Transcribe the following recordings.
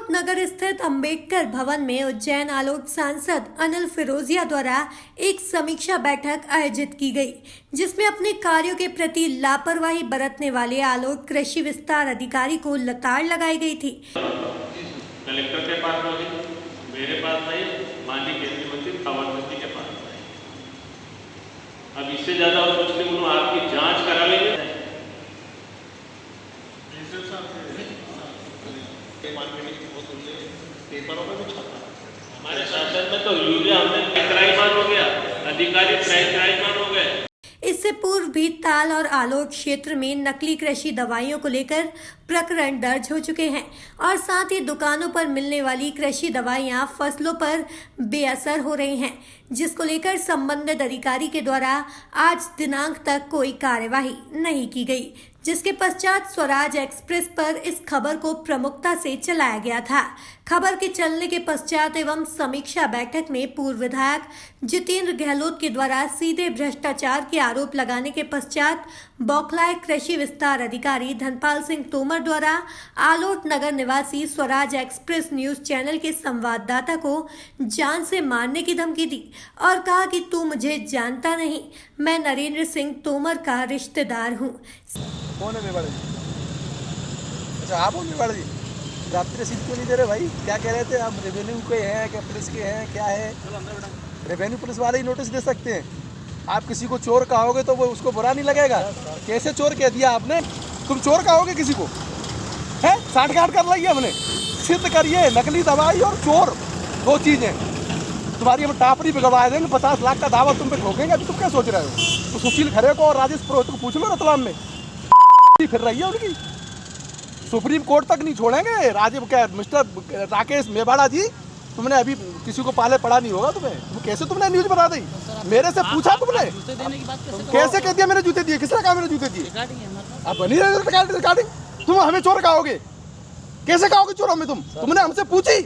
आलोट नगर स्थित अंबेडकर भवन में उज्जैन आलोट सांसद अनिल फिरोजिया द्वारा एक समीक्षा बैठक आयोजित की गई, जिसमें अपने कार्यों के प्रति लापरवाही बरतने वाले आलोट कृषि विस्तार अधिकारी को लताड़ लगाई गई थी। कलेक्टर के पास होगी, मेरे पास नहीं, माननीय केंद्रीय मंत्री थावरचंद जी के पास है। अब इससे ज्यादा और कुछ नहीं, उन्होंने आपकी जांच करा लेंगे। पेपरों में भी छपा, हमारे शासन में तो यूरिया हमने क्राइमान हो गया, अधिकारी क्राइमान हो गए। इससे पूर्व भी ताल और आलोट क्षेत्र में नकली कृषि दवाइयों को लेकर प्रकरण दर्ज हो चुके हैं और साथ ही दुकानों पर मिलने वाली कृषि दवाइयां फसलों पर बेअसर हो रही हैं, जिसको लेकर संबंधित अधिकारी के द्वारा आज दिनांक तक कोई कार्यवाही नहीं की गई, जिसके पश्चात स्वराज एक्सप्रेस पर इस खबर को प्रमुखता से चलाया गया था। खबर के चलने के पश्चात एवं समीक्षा बैठक में पूर्व विधायक जितेंद्र गहलोत के द्वारा सीधे भ्रष्टाचार के आरोप लगाने के पश्चात बौखलाए कृषि विस्तार अधिकारी धनपाल सिंह तोमर द्वारा आलोट नगर निवासी स्वराज एक्सप्रेस न्यूज चैनल के संवाददाता को जान से मारने की धमकी दी और कहा कि तू मुझे जानता नहीं, मैं नरेंद्र सिंह तोमर का रिश्तेदार हूँ। कौन है मेवाड़ जी? अच्छा, आप हो मेवाड़ जी? रात्रि रसीद क्यों नहीं दे रहे भाई? क्या कह रहे थे आप? रेवेन्यू के हैं क्या पुलिस के हैं, क्या है? रेवेन्यू पुलिस वाले ही नोटिस दे सकते हैं। आप किसी को चोर कहोगे तो वो उसको बुरा नहीं लगेगा? कैसे चोर कह दिया आपने? तुम चोर कहोगे किसी को? है साठ-गांठ कर ली हमने, सिद्ध करिए। नकली दवाई और चोर दो चीजें। तुम्हारी हम टापरी बिगड़वा देंगे, 50 लाख का दावा तुम पे ठोकेंगे। अभी तुम क्या सोच रहे हो? तो सुशील खरे को और राजेश पुरोहित को पूछ लो रतलाम में फिर रही है उनकी। सुप्रीम कोर्ट तक नहीं छोड़ेंगे। राजीव क्या मिस्टर राकेश मेवाड़ा जी, तुमने अभी किसी को पाले पड़ा नहीं होगा तुम्हें। कैसे तुमने न्यूज बना दी? मेरे से पूछा तुमने? कैसे कह दिया मैंने जूते दिए? किसने कहा मैंने जूते दिए? आप बनी रहे रिकॉर्डिंग। तुम हमें चोर कहोगे? कैसे कहोगे चोर हमें? तुमने हमसे पूछी?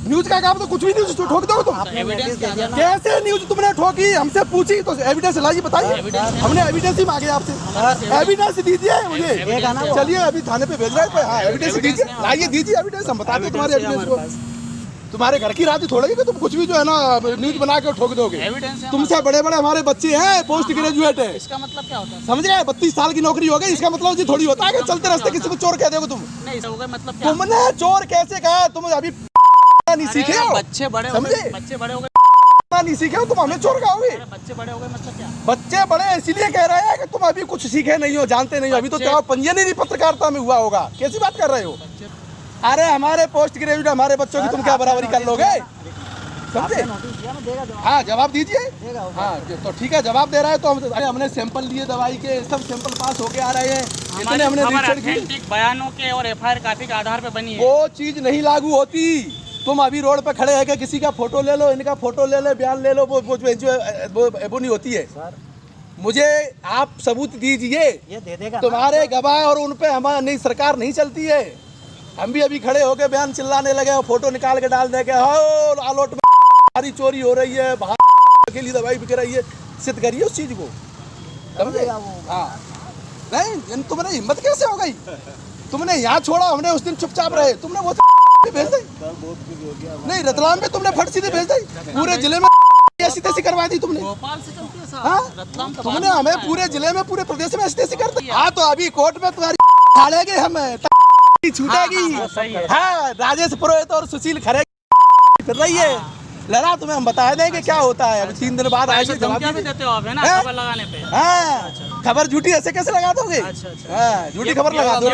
न्यूज का काम तो कुछ भी न्यूज ठोक दो तुम। कैसे न्यूज तुमने ठोकी? हमसे पूछी तो एविडेंस लाइए, बताइए। हमने एविडेंस ही मांगे आपसे। एविडेंस दीजिए मुझे। चलिए अभी थाने पे भेज रहे हैं। हाँ, एविडेंस दीजिए, लाइए, दीजिए एविडेंस। हम बताते तुम्हारे एविडेंस को। तुम्हारे घर की राजी थोड़ी कि तुम कुछ भी जो है ना न्यूज बना के ठोक दोगे। तुमसे बड़े बड़े हमारे बच्चे हैं, पोस्ट ग्रेजुएट है। इसका मतलब क्या होता है? समझ गए? 32 साल की नौकरी हो गई। इसका मतलब जी थोड़ी होता है कि चलते रास्ते किसी को चोर कह दोगे तुम। मतलब तुमने चोर कैसे कहा? तुम अभी नहीं सीखे हो? बच्चे बड़े हो गए, बच्चे बड़े हो गए, नहीं सीखे हो तुम हमें चोर कहोगे? बच्चे बड़े हो गए मतलब क्या? बच्चे बड़े इसीलिए कह रहे हैं कि तुम अभी कुछ सीखे नहीं हो, जानते नहीं हो। अभी तो क्या पंजीयन ही नहीं पत्रकारिता में हुआ होगा। कैसी बात कर रहे हो? अरे हमारे पोस्ट ग्रेजुएट हमारे बच्चों की तुम क्या बराबरी कर लोगे? समझे? हाँ, जवाब दीजिए। हाँ तो ठीक है, जवाब दे रहा है। तो हमने सैंपल लिए दवाई के, सब सैंपल पास होके आ रहे हैं। इतने हमने ऑथेंटिक बयानों के और एफआईआर कॉपी के आधार पे बनी है। वो चीज नहीं लागू होती। तुम अभी रोड पे खड़े हैं कि किसी का फोटो ले लो, इनका फोटो ले लो, बयान ले लो, वो नहीं होती है। मुझे आप सबूत दीजिए। ये दे देगा तुम्हारे गवाह और उन पे हमारी नहीं, सरकार नहीं चलती है। हम भी अभी खड़े होके बयान चिल्लाने लगे, फोटो निकाल के डाल देंगे। हो आलोट में सारी चोरी हो रही है, बाहर अकेली दवाई बिक रही है। सिद्ध करिए उस चीज को, समझे? हाँ, नहीं तुमने हिम्मत कैसे हो गई? तुमने यहाँ छोड़ा, हमने उस दिन चुपचाप रहे। तुमने वो भेज दी नहीं, रतलाम में तुमने फट सीधे भेज दी। पूरे जिले में ऐसी तैसी करवा दी तुमने। भोपाल से चलती है साहब। हाँ, तुमने हमें पूरे जिले में, पूरे प्रदेश में ऐसी तैसी कर दी। हाँ, तो अभी कोर्ट में तुम्हारी छाड़ेंगे, हमें छूटेगी। हाँ, राजेश पुरोहित और सुशील खरे फिर रही है। लड़ा तुम्हें हम बता देंगे क्या होता है। अभी 3 दिन बाद आएंगे, धमकियां भी देते हो आप, है ना, खबर लगाने पे। हाँ, खबर झूठी ऐसे कैसे लगा दोगे? हाँ, झूठी खबर लगा दो।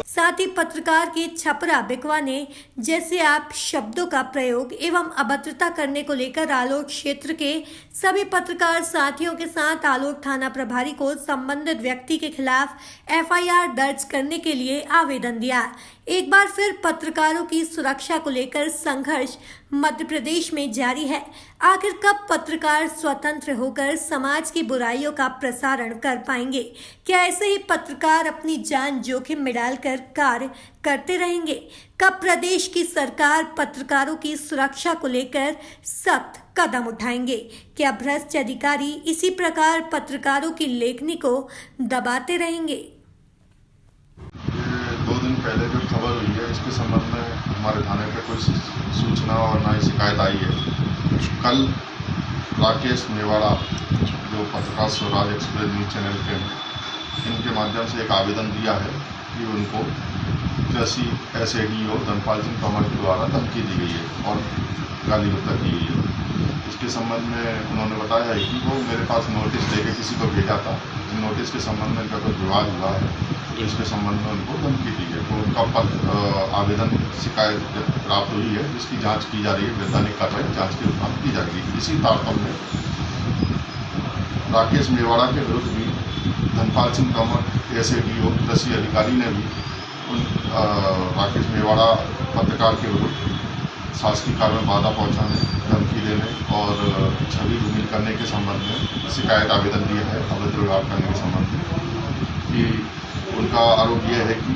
साथ ही पत्रकार के छपरा बिकवाने जैसे आप शब्दों का प्रयोग एवं अभद्रता करने को लेकर आलोट क्षेत्र के सभी पत्रकार साथियों के साथ आलोट थाना प्रभारी को संबंधित व्यक्ति के खिलाफ एफआईआर दर्ज करने के लिए आवेदन दिया। एक बार फिर पत्रकारों की सुरक्षा को लेकर संघर्ष मध्य प्रदेश में जारी है। आखिर कब पत्रकार स्वतंत्र होकर समाज की बुराइयों का प्रसारण कर पाएंगे? क्या ऐसे ही पत्रकार अपनी जान जोखिम में डालकर कार्य करते रहेंगे? कब प्रदेश की सरकार पत्रकारों की सुरक्षा को लेकर सख्त कदम उठाएंगे? क्या भ्रष्ट अधिकारी इसी प्रकार पत्रकारों की लेखनी को दबाते रहेंगे? 2 दिन पहले जो खबर हुई है इसके संबंध में हमारे थाने पे कोई सूचना और ना ही शिकायत आई है। कल राकेश मेवाड़ा जो पत्रकार स्वराज एक्सप्रेस न्यूज़ चैनल के हैं, इनके माध्यम से एक आवेदन दिया है कि उनको कृषि SADO धनपाल सिंह तोमर के द्वारा धमकी दी गई है और गाली गलौज की गई है। इसके संबंध में उन्होंने बताया है कि वो मेरे पास नोटिस लेके किसी को भेजा था। नोटिस के संबंध में इनका कोई विवाद हुआ है तो इसके संबंध में उनको धमकी दी है। तो उनका आवेदन शिकायत प्राप्त हुई है जिसकी जांच की जा रही है। वैधानिक कार्रवाई जांच के रूप में की जा रही है। इसी तारतम्य में राकेश मेवाड़ा के विरुद्ध भी धनपाल सिंह तोमर SADO कृषि अधिकारी ने भी राकेश मेवाड़ा पत्रकार के विरुद्ध शासकीय कार्य में बाधा पहुंचाने, धमकी देने और छवि धूमिल करने के संबंध में शिकायत आवेदन दिया है। अवैध व्यवहार करने के संबंध में कि उनका आरोप यह है कि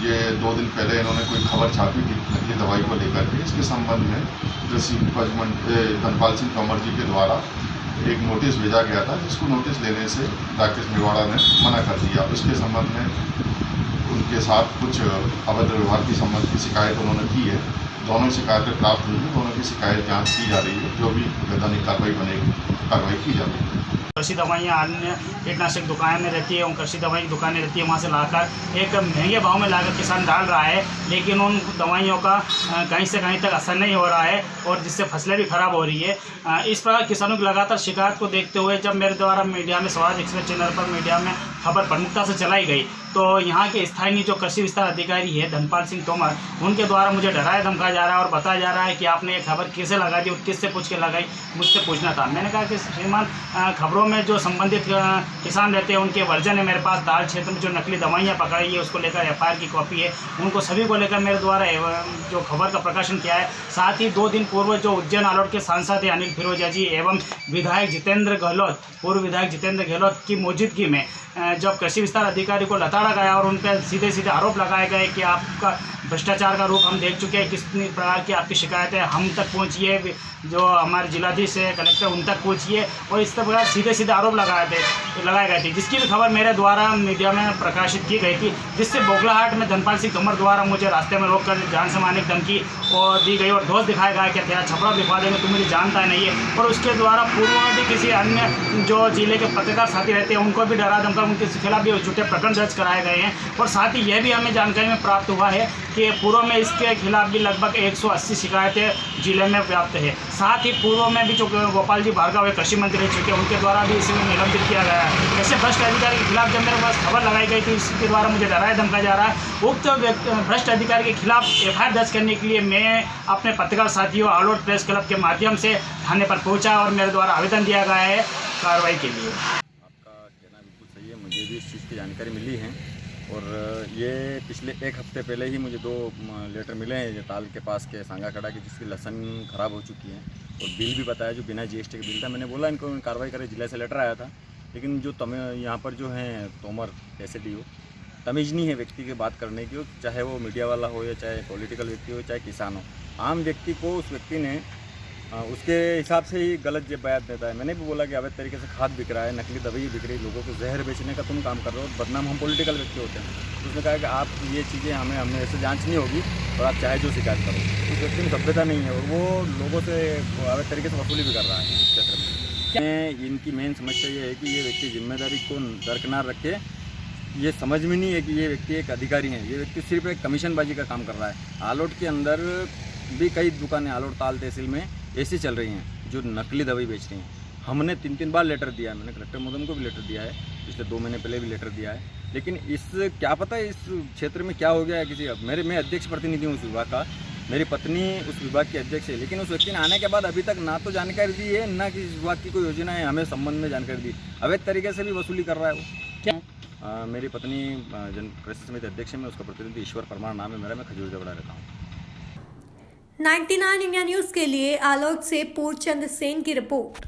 ये 2 दिन पहले इन्होंने कोई खबर छापी थी नकली दवाई को लेकर के। इसके संबंध में कृषि उपज मंत्री धनपाल सिंह तोमर जी के द्वारा एक नोटिस भेजा गया था, जिसको नोटिस लेने से राकेश मेवाड़ा ने मना कर दिया। इसके संबंध में उनके साथ कुछ अवैध व्यवहार के संबंध की शिकायत उन्होंने की है। दोनों शिकायतें प्राप्त हुई हैं, दोनों की शिकायत जांच की जा रही है। जो भी वैधानिक कार्रवाई बनेगी कार्रवाई की जा रही है। कृषि दवाइयाँ अन्य कीटनाशक दुकानें रहती है, उन कृषि दवाई की दुकानें रहती है, वहाँ से लाकर एक महंगे भाव में लाकर किसान डाल रहा है, लेकिन उन दवाइयों का कहीं से कहीं तक असर नहीं हो रहा है और जिससे फसलें भी खराब हो रही है। इस प्रकार किसानों की लगातार शिकायत को देखते हुए जब मेरे द्वारा मीडिया में स्वराज एक्सप्रेस चैनल पर मीडिया में खबर प्रमुखता से चलाई गई तो यहाँ के स्थानीय जो कृषि विस्तार अधिकारी है धनपाल सिंह तोमर, उनके द्वारा मुझे डराया धमकाया जा रहा है और बताया जा रहा है कि आपने ये खबर कैसे लगा दी और किससे पूछ के लगाई, मुझसे पूछना था। मैंने कहा कि श्रीमान, खबरों में जो संबंधित किसान रहते हैं उनके वर्जन है मेरे पास। दाल क्षेत्र में जो नकली दवाइयाँ पकड़ाई है उसको लेकर FIR की कॉपी है, उनको सभी को लेकर मेरे द्वारा जो खबर का प्रकाशन किया है। साथ ही 2 दिन पूर्व जो उज्जैन आलोट के सांसद है अनिल फिरोजिया जी एवं विधायक जितेंद्र गहलोत, पूर्व विधायक जितेंद्र गहलोत की मौजूदगी में जब कृषि विस्तार अधिकारी को लताड़ा गया और उन पर सीधे सीधे आरोप लगाए गए कि आपका भ्रष्टाचार का रूप हम देख चुके हैं, किस प्रकार की आपकी शिकायतें हम तक पहुंचिए, जो हमारे जिलाधीश है कलेक्टर उन तक पहुंचिए, और इस प्रकार सीधे सीधे आरोप लगाए गए थे, जिसकी भी खबर मेरे द्वारा मीडिया में प्रकाशित की गई थी, जिससे बोगलाहाट में धनपाल सिंह तोमर द्वारा मुझे रास्ते में रोककर जान से मारने की धमकी और दी गई और दोष दिखाया गया कि तेरा छपड़ा दिखा देंगे, तुम मुझे जानता नहीं है। और उसके द्वारा पूर्व में भी किसी अन्य जो जिले के पत्रकार साथी रहते हैं उनको भी डरा धमका, उनके खिलाफ भी झूठे प्रकरण दर्ज कराए गए हैं। और साथ ही यह भी हमें जानकारी में प्राप्त हुआ है कि पूर्व में इसके खिलाफ भी लगभग 180 शिकायतें जिले में व्याप्त है। साथ ही पूर्व में भी जो गोपाल जी भार्गव कृषि मंत्री रह चुके हैं उनके द्वारा भी इसमें निलंबित किया गया है। ऐसे भ्रष्ट अधिकारी के खिलाफ जब मेरे पास खबर लगाई गई थी इसके द्वारा मुझे डराया धमकाया जा रहा है। उक्त भ्रष्ट अधिकारी के खिलाफ FIR दर्ज करने के लिए मैं अपने पत्रकार साथियों आलोट प्रेस क्लब के माध्यम से थाने पर पहुंचा और मेरे द्वारा आवेदन दिया गया है कार्रवाई के लिए। आपका कहना बिल्कुल सही है, मुझे भी इस चीज़ की जानकारी मिली है और ये पिछले 1 हफ्ते पहले ही मुझे 2 लेटर मिले हैं ताल के पास के सांगाखड़ा के, जिसकी लहसन ख़राब हो चुकी है और बिल भी बताया जो बिना GST के बिल था। मैंने बोला इनको कार्रवाई करें, जिला से लेटर आया था, लेकिन जो यहाँ पर जो है तोमर SADO तमीज़ नहीं है व्यक्ति की बात करने की, चाहे वो मीडिया वाला हो या चाहे पॉलिटिकल व्यक्ति हो चाहे किसान हो। आम व्यक्ति को उस व्यक्ति ने उसके हिसाब से ही गलत जब बयान देता है। मैंने भी बोला कि अवैध तरीके से खाद बिक रहा है, नकली दवाई बिक रही है, लोगों को जहर बेचने का तुम काम कर रहे हो, बदनाम हम पॉलिटिकल व्यक्ति होते हैं। तो उसने कहा कि आप ये चीज़ें हमें ऐसे जांच नहीं होगी और आप चाहे जो शिकायत करो। उस व्यक्ति में सभ्यता नहीं है और वो लोगों से अवैध तरीके से वसूली भी कर रहा है इस क्षेत्र में। इनकी मेन समस्या ये है कि ये व्यक्ति जिम्मेदारी को दरकिनार रखे, ये समझ में नहीं है कि ये व्यक्ति एक अधिकारी है, ये व्यक्ति सिर्फ एक कमीशनबाजी का काम कर रहा है। आलोट के अंदर भी कई दुकानें आलोट ताल तहसील में ऐसी चल रही हैं जो नकली दवाई बेच रही हैं। हमने 3 बार लेटर दिया है, मैंने कलेक्टर महोदय को भी लेटर दिया है, पिछले 2 महीने पहले भी लेटर दिया है, लेकिन इस क्या पता है इस क्षेत्र में क्या हो गया है। किसी मैं अध्यक्ष प्रतिनिधि हूँ उस विभाग का, मेरी पत्नी उस विभाग की अध्यक्ष है, लेकिन उस व्यक्ति ने आने के बाद अभी तक ना तो जानकारी दी है ना कि इस विभाग की कोई योजना है हमें संबंध में जानकारी दी। अवैध तरीके से भी वसूली कर रहा है वो। क्या मेरी पत्नी जन कृषि समिति अध्यक्ष है, मैं उसका प्रतिनिधि ईश्वर परमार नाम है मेरा, मैं खजूर झगड़ा रहता हूँ। 99 इंडिया न्यूज़ के लिए आलोट से पूर्णचंद सेन की रिपोर्ट।